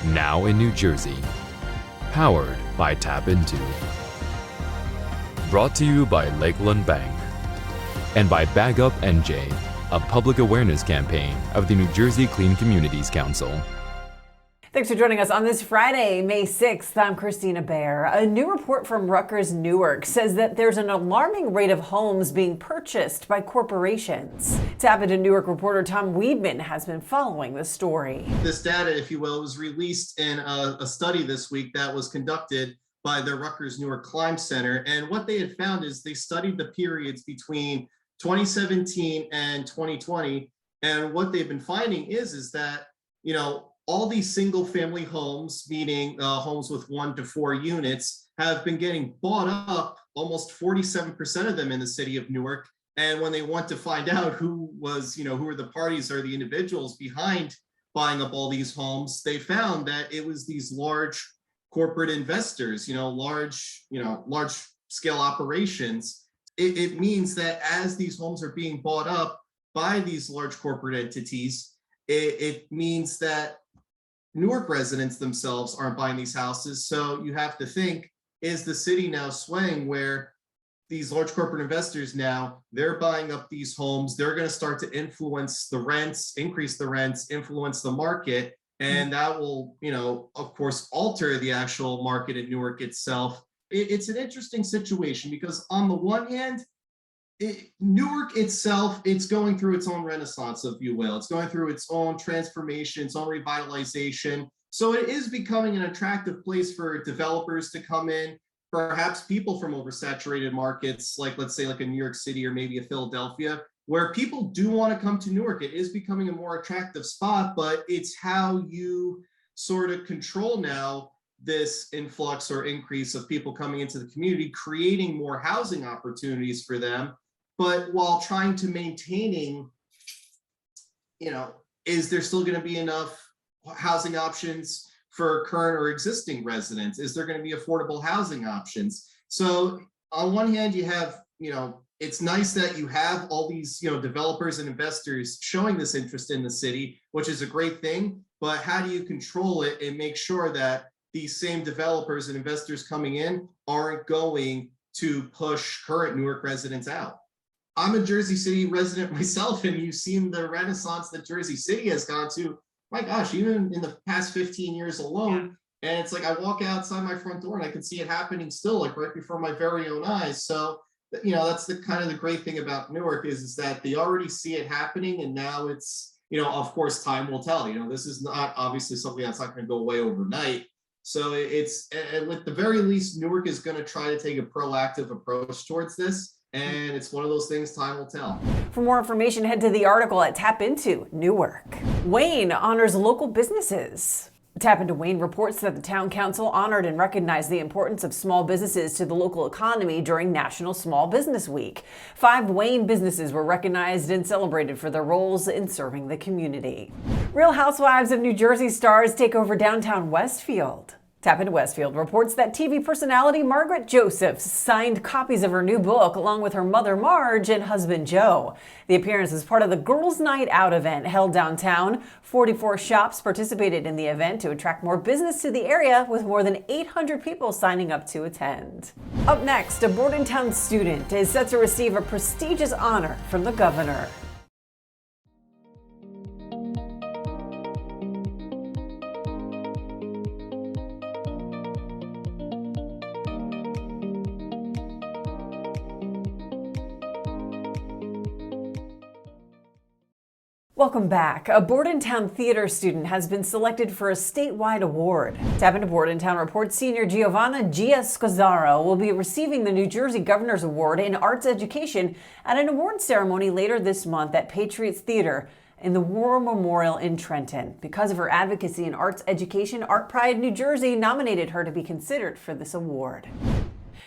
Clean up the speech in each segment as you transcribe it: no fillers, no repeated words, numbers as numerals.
now in New Jersey. Powered by TAPinto. Brought to you by Lakeland Bank. And by Bag Up NJ, a public awareness campaign of the New Jersey Clean Communities Council. Thanks for joining us on this Friday, May 6th. I'm Kristina Behr. A new report from Rutgers-Newark says that there's an alarming rate of homes being purchased by corporations. TAPinto Newark reporter Tom Weedman has been following the story. This data, if you will, was released in a study this week that was conducted by the Rutgers-Newark Climb Center. And what they had found is they studied the periods between 2017 and 2020. And what they've been finding is that, all these single family homes, meaning homes with 1 to 4 units, have been getting bought up, almost 47% of them in the city of Newark. And when they want to find out who are the parties or the individuals behind buying up all these homes, they found that it was these large corporate investors, large scale operations. It means that as these homes are being bought up by these large corporate entities, it means that Newark residents themselves aren't buying these houses. So you have to think, is the city now swaying where these large corporate investors now, they're buying up these homes, they're going to start to influence the rents, increase the rents, influence the market, and that will, of course, alter the actual market in Newark itself. It's an interesting situation because on the one hand, Newark itself, it's going through its own renaissance, if you will. It's going through its own transformation, its own revitalization. So it is becoming an attractive place for developers to come in, perhaps people from oversaturated markets, like let's say like a New York City or maybe a Philadelphia, where people do want to come to Newark. It is becoming a more attractive spot, but it's how you sort of control now this influx or increase of people coming into the community, creating more housing opportunities for them. But while trying to maintaining, is there still going to be enough housing options for current or existing residents? Is there going to be affordable housing options? So on one hand, you have, it's nice that you have all these, developers and investors showing this interest in the city, which is a great thing. But how do you control it and make sure that these same developers and investors coming in aren't going to push current Newark residents out? I'm a Jersey City resident myself, and you've seen the renaissance that Jersey City has gone to, my gosh, even in the past 15 years alone. Yeah. And it's like I walk outside my front door and I can see it happening still, like right before my very own eyes. So, that's the kind of the great thing about Newark is that they already see it happening, and now it's, of course, time will tell. This is not obviously something that's not going to go away overnight. So it's, at the very least, Newark is going to try to take a proactive approach towards this. And it's one of those things time will tell. For more information, head to the article at TAPinto Newark. Wayne honors local businesses. TAPinto Wayne reports that the town council honored and recognized the importance of small businesses to the local economy during National Small Business Week. 5 Wayne businesses were recognized and celebrated for their roles in serving the community. Real Housewives of New Jersey stars take over downtown Westfield. TAPinto Westfield reports that TV personality Margaret Joseph signed copies of her new book along with her mother Marge and husband Joe. The appearance is part of the Girls' Night Out event held downtown. 44 shops participated in the event to attract more business to the area, with more than 800 people signing up to attend. Up next, a Bordentown student is set to receive a prestigious honor from the governor. Welcome back. A Bordentown theater student has been selected for a statewide award. TAPinto Bordentown reports senior Giovanna Gia Scozzaro will be receiving the New Jersey Governor's Award in Arts Education at an award ceremony later this month at Patriots Theater in the War Memorial in Trenton. Because of her advocacy in arts education, Art Pride New Jersey nominated her to be considered for this award.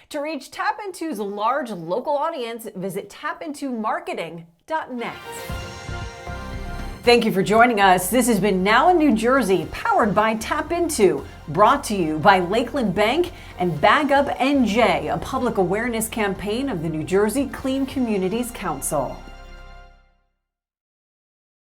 To reach TAPinto's large local audience, visit tapintomarketing.net. Thank you for joining us. This has been Now in New Jersey, powered by TAPinto, brought to you by Lakeland Bank and Bag Up NJ, a public awareness campaign of the New Jersey Clean Communities Council.